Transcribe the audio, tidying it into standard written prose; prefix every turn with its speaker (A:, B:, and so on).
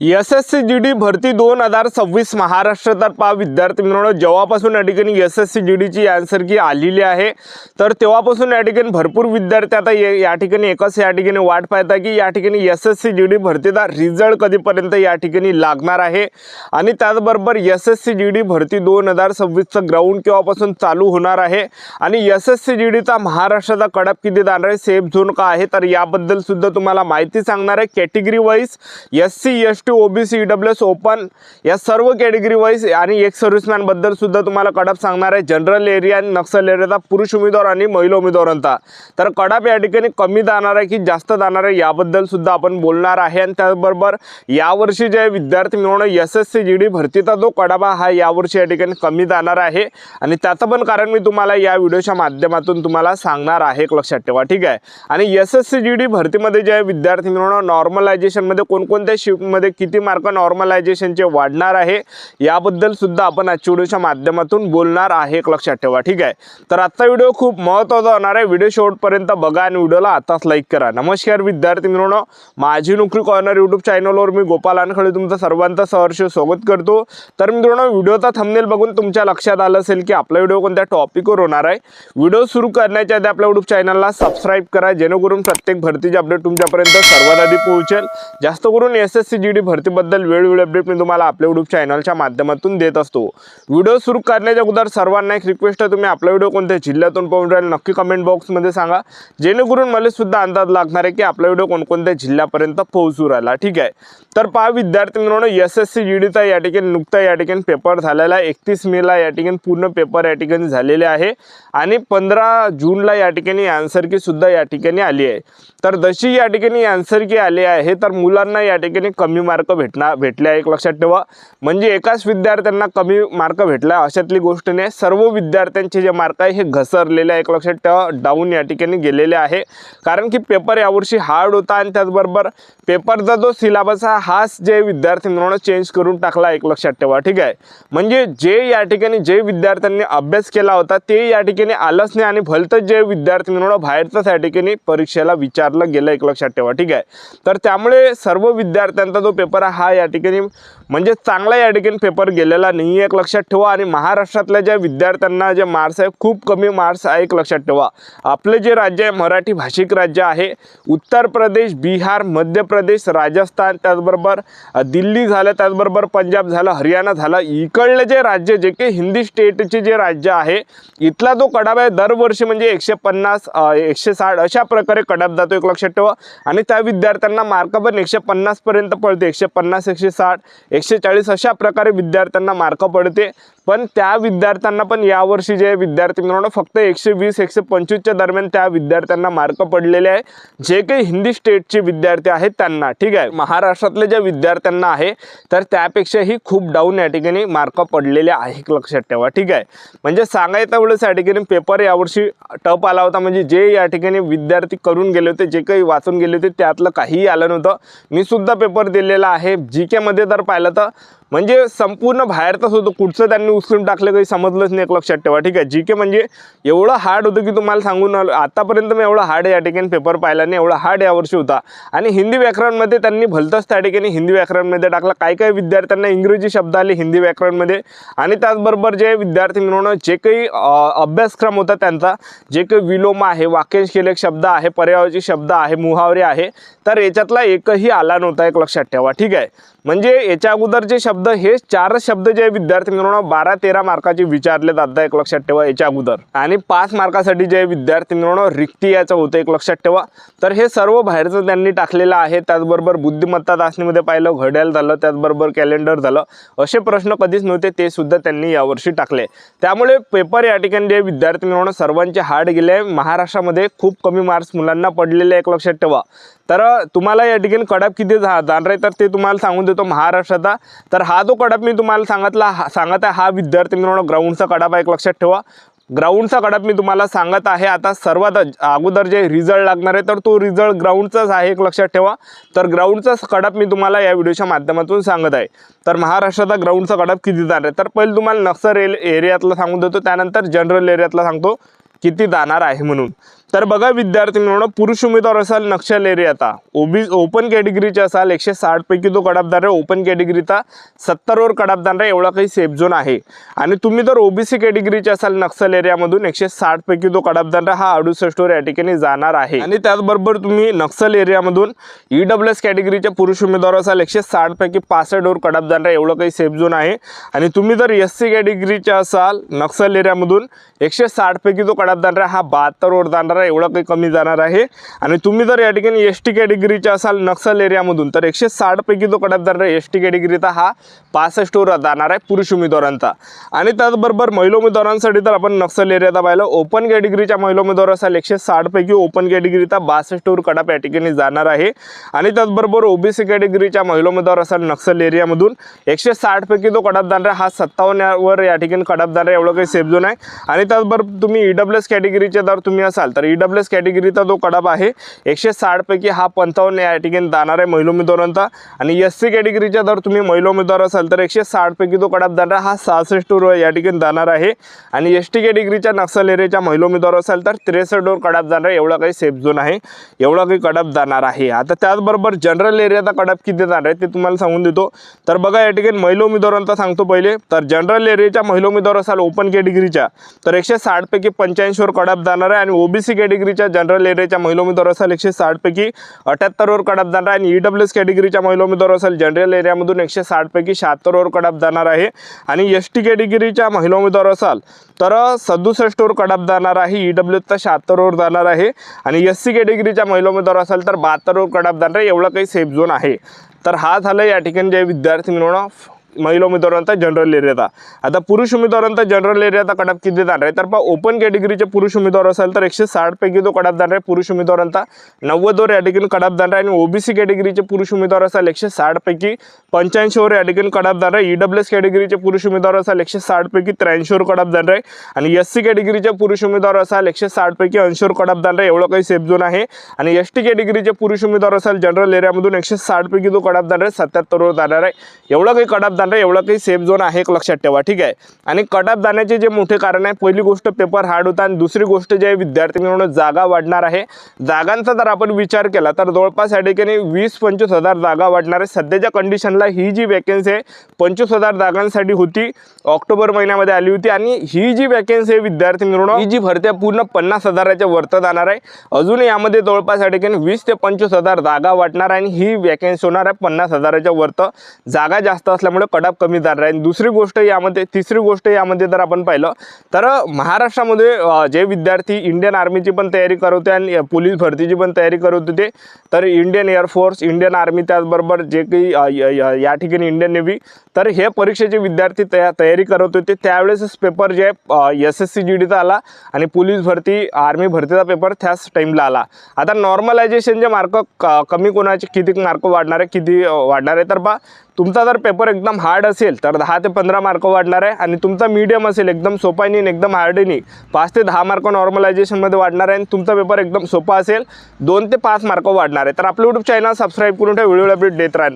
A: SSC GD भरती 2026 महाराष्ट्रात विद्यार्थी मित्रांनो, जेव्हापासून या ठिकाणी एसएससी जीडीची आन्सर की आलेली आहे तर तेव्हापासून या ठिकाणी भरपूर विद्यार्थी आता या ठिकाणी एकच या ठिकाणी वाट पाहता की या ठिकाणी एसएससी जीडी भरतीचा रिझल्ट कधीपर्यंत या ठिकाणी लागणार आहे आणि त्याचबरोबर एसएससी जीडी भरती 2026चं ग्राउंड केव्हापासून चालू होणार आहे आणि एसएससी जीडीचा महाराष्ट्राचा कडप किती जाणार आहे, सेफ झोन का आहे, तर याबद्दल सुद्धा तुम्हाला माहिती सांगणार आहे। Category wise SC ST OBC EWS open या सर्व कॅटेगरी वाईज आणि एक सर्व्हिसमॅन बद्दल सुद्धा तुम्हाला कडप सांगणार आहे। जनरल एरिया आणि नक्सल एरियाचा पुरुष उमेदवार आणि महिला उमेदवारांचा तर कडप या ठिकाणी कमी जाणार आहे की जास्त जाणार आहे याबद्दल सुद्धा आपण बोलणार आहे। आणि त्याचबरोबर यावर्षी जे विद्यार्थी मिळवणं एसएससी जीडी भरतीचा जो कडबा हा यावर्षी या ठिकाणी कमी जाणार आहे आणि त्याचं पण कारण मी तुम्हाला या व्हिडिओच्या माध्यमातून तुम्हाला सांगणार आहे, लक्षात ठेवा, ठीक आहे। आणि एसएससी जीडी भरतीमध्ये जे विद्यार्थी मिळवणं नॉर्मलायझेशन मध्ये कोणकोणत्या शिफ्टमध्ये किती मार्क नॉर्मलायझेशनचे वाढणार आहे याबद्दल सुद्धा आपण आजच्या व्हिडिओच्या माध्यमातून बोलणार आहे, लक्षात ठेवा, ठीक आहे। तर आजचा व्हिडिओ खूप महत्त्वाचा होणार आहे, व्हिडिओ शेवटपर्यंत बघा आणि व्हिडिओला आताच लाईक करा। नमस्कार विद्यार्थी मित्रांनो, माझी नोकरी कॉर्नर यूट्यूब चॅनलवर मी गोपाल अनखळे तुमचं सर्वांचं सहर्ष स्वागत करतो। तर मित्रांनो, व्हिडिओचा थंबनेल बघून तुमच्या लक्षात आलं असेल की आपला व्हिडिओ कोणत्या टॉपिकवर होणार आहे। व्हिडिओ सुरू करण्याच्या आधी आपल्या यूट्यूब चॅनलला सबस्क्राइब करा जेणेकरून प्रत्येक भरतीचे अपडेट तुमच्यापर्यंत सर्वात आधी पोहोचेल। जास्त करून एसएससी जीडी भरतीबद्दल वेळोवेळी अपडेट मी तुम्हाला आपल्या यूट्यूब चॅनलच्या माध्यमातून देत असतो। व्हिडिओ सुरू करण्याच्या अगोदर सर्वांना एक रिक्वेस्ट आहे, तुम्ही आपला व्हिडिओ कोणत्या जिल्ह्यातून पाहून राहिले नक्की कमेंट बॉक्समध्ये सांगा जेणेकरून मला सुद्धा अंदाज लागणार आहे की आपला व्हिडिओ कोणकोणत्या जिल्ह्यापर्यंत पोहोचू राहिला, ठीक आहे। तर पहा विद्यार्थी मित्रांनो, एसएससी जीडीचा या ठिकाणी नुकता या ठिकाणी पेपर झालेला आहे। 31 मेला या ठिकाणी पूर्ण पेपर या ठिकाणी झालेले आहे आणि 15 जूनला या ठिकाणी आन्सर की सुद्धा या ठिकाणी आली आहे। तर जशी या ठिकाणी आन्सर की आली आहे तर मुलांना या ठिकाणी कमी मार्क भेटले आहे, लक्षात ठेवा। म्हणजे एकाच विद्यार्थ्यांना कमी मार्क भेटला अशातली गोष्ट नाही, सर्व विद्यार्थ्यांचे जे मार्क आहे हे घसरलेले आहे, लक्षात ठेवा, डाऊन या ठिकाणी गेलेले आहे। कारण की पेपर यावर्षी हार्ड होता आणि त्याचबरोबर पेपरचा जो सिलेबस हा जे विद्यार्थी मित्रांनो चेंज करून टाकला आहे, लक्षात ठेवा, ठीक आहे। म्हणजे जे या ठिकाणी जे विद्यार्थ्यांनी अभ्यास केला होता ते या ठिकाणी आलंच नाही आणि भलतंच जे विद्यार्थी मित्रांनो बाहेरच या ठिकाणी परीक्षेला विचारलं गेलं, लक्षात ठेवा, ठीक आहे। तर त्यामुळे सर्व विद्यार्थ्यांचा जो पेपर हा या ठिकाणी म्हणजे चांगला या ठिकाणी पेपर गेलेला नाही आहे, लक्षात ठेवा। आणि महाराष्ट्रातल्या ज्या विद्यार्थ्यांना जे मार्क्स आहे खूप कमी मार्क्स आहे, लक्षात ठेवा। आपले जे राज्य आहे मराठी भाषिक राज्य आहे, उत्तर प्रदेश, बिहार, मध्य प्रदेश, राजस्थान, त्याचबरोबर दिल्ली झालं, त्याचबरोबर पंजाब झालं, हरियाणा झालं, इकडले जे राज्य जे की हिंदी स्टेटचे जे राज्य आहे इथला जो कडब आहे दरवर्षी म्हणजे 150 160 अशा प्रकारे कडब जातो, लक्षात ठेवा। आणि त्या विद्यार्थ्यांना मार्क पण 150 पर्यंत पडते, 150 160 140 अशा प्रकारे विद्यार्थ्यांना मार्क पडते। पण त्या विद्यार्थ्यांना पण यावर्षी जे विद्यार्थी मित्रांनो फक्त 120 125च्या दरम्यान त्या विद्यार्थ्यांना मार्क पडलेले आहे जे काही हिंदी स्टेटचे विद्यार्थी आहेत त्यांना, ठीक आहे। महाराष्ट्रातले ज्या विद्यार्थ्यांना आहे तर त्यापेक्षाही खूप डाऊन या ठिकाणी मार्क पडलेले आहे, लक्षात ठेवा, ठीक आहे। म्हणजे सांगायचं वेळेस या ठिकाणी पेपर यावर्षी टफ आला होता, म्हणजे जे या ठिकाणी विद्यार्थी करून गेले होते, जे काही वाचून गेले होते त्यातलं काहीही आलं नव्हतं। मी सुद्धा पेपर दिलेला आहे। जीके मध्ये जर पाहिलं तर म्हणजे संपूर्ण बाहेरच होतं, कुठचं त्यांनी उचलून टाकलं काही समजलंच नाही, लक्षात ठेवा, ठीक आहे। जीके म्हणजे एवढं हार्ड होतं की तुम्हाला सांगून आतापर्यंत मी एवढा हार्ड या ठिकाणी पेपर पाहिला नाही, एवढा हार्ड यावर्षी होता। आणि हिंदी व्याकरणमध्ये त्यांनी भलतंच त्या ठिकाणी हिंदी व्याकरणमध्ये टाकलं, काही विद्यार्थ्यांना इंग्रजी शब्द आले हिंदी व्याकरणमध्ये। आणि त्याचबरोबर जे विद्यार्थी मिळवणं जे काही अभ्यासक्रम होता त्यांचा, जे काही विलोम आहे, वाक्यांशकेलक शब्द आहे, पर्यायवाची शब्द आहे, मुहावरे आहे, तर याच्यातला एकही आला नव्हता, लक्षात ठेवा, ठीक आहे। म्हणजे याच्या अगोदरचे शब्द हे 4 शब्द जे विद्यार्थी मित्रांनो 12-13 मार्काचे विचारले जातात, लक्षात ठेवा, याच्या अगोदर। आणि 5 मार्कासाठी जे विद्यार्थी मित्रांनो रिक्ती याचं होतं, लक्षात ठेवा। तर हे सर्व बाहेरचं त्यांनी टाकलेलं आहे। त्याचबरोबर बुद्धिमत्ता चाचणीमध्ये पाहिलं घड्याळ झालं, त्याचबरोबर कॅलेंडर झालं, असे प्रश्न कधीच नव्हते ते सुद्धा त्यांनी यावर्षी टाकले। त्यामुळे पेपर या ठिकाणी जे विद्यार्थी मित्रांनो सर्वांचे हार्ड गेले। महाराष्ट्रामध्ये खूप कमी मार्क्स मुलांना पडलेले आहे, लक्षात ठेवा। तर तुम्हाला या ठिकाणी कडप किती जाणार आहे तर ते तुम्हाला सांगून देतो महाराष्ट्राचा। तर हा जो कडप मी तुम्हाला सांगत आहे हा विद्यार्थी मित्रांनो ग्राउंडचा कडप आहे, लक्षात ठेवा। ग्राउंडचा कडप मी तुम्हाला सांगत आहे। आता सर्वात अगोदर जे रिझल्ट लागणार आहे तर तो रिझल्ट ग्राउंडचाच आहे, लक्षात ठेवा। तर ग्राउंडचा कडप मी तुम्हाला या व्हिडिओच्या माध्यमातून सांगत आहे। तर महाराष्ट्राचा ग्राउंडचा कडप किती जाणार आहे तर पहिले तुम्हाला नक्सल एरियातला सांगून देतो, त्यानंतर जनरल एरियातला सांगतो किती जाणार आहे म्हणून। तर बघा विद्यार्थी मित्रांनो, पुरुष उमेदवार असाल नक्षल एरियाचा, ओपन कॅटेगरीचे असाल 160 पैकी तो कडापदार आहे, ओपन कॅटेगरीचा 70 वर कडापदार आहे, एवढा काही सेफ झोन आहे। आणि तुम्ही जर ओबीसी कॅटेगरीचे असाल नक्षल एरियामधून 160 पैकी तो कडापदार हा 68 वर या ठिकाणी जाणार आहे। आणि त्याचबरोबर तुम्ही नक्षल एरियामधून ईडब्ल्यूएस कॅटेगरीचे पुरुष उमेदवार असाल 160 पैकी 65 वर कडापदार आहे, एवढं काही सेफ झोन आहे। आणि तुम्ही जर एससी कॅटेगरीचे असाल नक्षल एरियामधून 160 पैकी तो कडापदार हा 72 वर जाणार आहे, एवढा काही कमी जाणार आहे। आणि तुम्ही जर या ठिकाणी एसटी कॅटेगरीचे असाल नक्षल एरियामधून तर 160 पैकी तो कडापदार एसटी कॅटेगरीचा हा 65 वर जाणार आहे पुरुष उमेदवारांचा। आणि त्याचबरोबर महिला उमेदवारांसाठी तर आपण नक्षल एरियाचा पाहिलं, ओपन कॅटेगरीच्या महिला उमेदवार असाल 160 पैकी ओपन कॅटेगरीचा 62 वर कडाप या ठिकाणी जाणार आहे। आणि त्याचबरोबर ओबीसी कॅटेगरीच्या महिला उमेदवार असाल नक्षल एरियामधून 160 पैकी तो कडापदार हा 57 वर या ठिकाणी कडापदार आहे, एवढं काही सेफ झोन आहे। आणि त्याचबरोबर तुम्ही ईडब्ल्यूएस कॅटेगरीचे जर तुम्ही असाल तर ईडब्ल्यूएस कॅटेगरीचा जो कडाप आहे 160 पैकी हा 55 या ठिकाणी जाणार आहे महिला उमेदवारांचा। आणि एससी कॅटेगरीच्या जर तुम्ही महिला उमेदवार असाल तर 160 पैकी तो कडापदार हा 66 वर या ठिकाणी जाणार आहे। आणि एसटी कॅटेगरीच्या नक्षल एरियाच्या महिला उमेदवार असाल तर 63 वर कडाप जाणार आहे, एवढा काही सेफ झोन आहे, एवढा काही कडाप जाणार आहे। आता त्याचबरोबर जनरल एरियाचा कडाप किती जाणार आहे ते तुम्हाला सांगून देतो। तर बघा या ठिकाणी महिला उमेदवारांचा सांगतो पहिले, तर जनरल एरियाच्या महिला उमेदवार असाल ओपन कॅटेगरीच्या तर 160 पैकी 85 वर कडाप जाणार आहे। आणि ओबीसी कॅटेगरीच्या जनरल एरियाच्या महिला उमेदवार असाल 160 पैकी 78 वर कडाप जाणार आहे। आणि ईडब्ल्यूएस कॅटेगरीच्या महिला उमेदवार असाल जनरल एरियामधून 160 पैकी 76 वर कडाप जाणार आहे। आणि एसटी कॅटेगरीच्या महिला उमेदवार असाल तर 67 वर कडाप जाणार आहे, ईडब्ल्यूएसचा 76 वर जाणार आहे। आणि एससी कॅटेगरीच्या महिला उमेदवार असाल तर 72 वर कडाप जाणार आहे, एवढा काही सेफ झोन आहे। तर हा झाला या ठिकाणी जे विद्यार्थी मिळवणं महिला उमेदवारांचा जनरल एरियाचा। आता पुरुष उमेदवारांचा जनरल एरियाचा कडाप किती जाणार आहे तर ओपन कॅटेगरीचे पुरुष उमेदवार असाल तर 160 पैकी तो कडाप जाणार आहे पुरुष उमेदवारांचा 90 वर या ठिकाणी कडाप जाणार आहे। आणि ओबीसी कॅटेगरीचे पुरुष उमेदवार असाल 160 पैकी 85 वर या ठिकाणी कडाप जाणार आहे। ईडब्ल्यूएस कॅटेगरीचे पुरुष उमेदवार असाल 160 पैकी 83 वर कडाप जाणार आहे। आणि एससी कॅटेगरीचे पुरुष उमेदवार असाल 160 पैकी 80 वर कडाप जाणार आहे, एवढं काही सेफ झोन आहे। आणि एसटी कॅटेगरीचे पुरुष उमेदवार असाल जनरल एरियामधून 160 पैकी तो कडाप जाणार आहे 77 वर जाणार आहे, एवढा काही कडाप जाणार आहे, एवढा काही सेफ झोन आहे, एक लक्षात ठेवा, ठीक आहे। आणि कडाप जाण्याचे जे मोठे कारण आहे, पहिली गोष्ट पेपर हार्ड होता आणि दुसरी गोष्ट जे विद्यार्थी मिळवणं जागा वाढणार आहे। जागांचा जर आपण विचार केला तर जवळपास या ठिकाणी 20-25 हजार जागा वाढणार आहे। सध्याच्या कंडिशनला ही जी वॅकन्सी आहे 25,000 जागांसाठी होती, ऑक्टोबर महिन्यामध्ये आली होती। आणि ही जी वॅकन्सी आहे विद्यार्थी मिळवणं ही जी भरती आहे पूर्ण 50,000च्या वरत जाणार आहे। अजून यामध्ये जवळपास या ठिकाणी 20 ते 25 हजार जागा वाढणार आहे आणि ही वॅकन्सी होणार आहे 50,000च्या वरत। जागा जास्त असल्यामुळे कडाप कमी जाणार आहे। दुसरी गोष्ट यामध्ये तिसरी गोष्ट यामध्ये जर आपण पाहिलं तर महाराष्ट्रामध्ये जे विद्यार्थी इंडियन आर्मीची पण तयारी करत होते आणि पोलीस भरतीची पण तयारी करत होते, तर इंडियन एअरफोर्स, इंडियन आर्मी, त्याचबरोबर जे काही या ठिकाणी इंडियन नेव्ही, तर हे परीक्षेचे विद्यार्थी तयारी करत होते त्यावेळेस पेपर जे SSC GDचा आला आणि पोलीस भरती आर्मी भरतीचा पेपर त्याच टाईमला आला। आता नॉर्मलायझेशनचे मार्क कमी कोणाचे किती मार्क वाढणार आहे, किती वाढणार आहे तर बा तुमचा जर पेपर एकदम हार्ड असेल तर 10 ते 15 मार्क वाढणार आहे। आणि तुमचा मीडियम असेल एकदम सोपा नाही एकदम हार्ड नाही 5 ते 10 मार्क नॉर्मलायझेशनमध्ये वाढणार आहे। आणि तुमचा पेपर एकदम सोपा असेल 2 ते 5 मार्क वाढणार आहे। तर आपलं यूट्यूब चॅनल सबस्क्राईब करून ठेवा, व्हिडिओ अपडेट देत राहणार।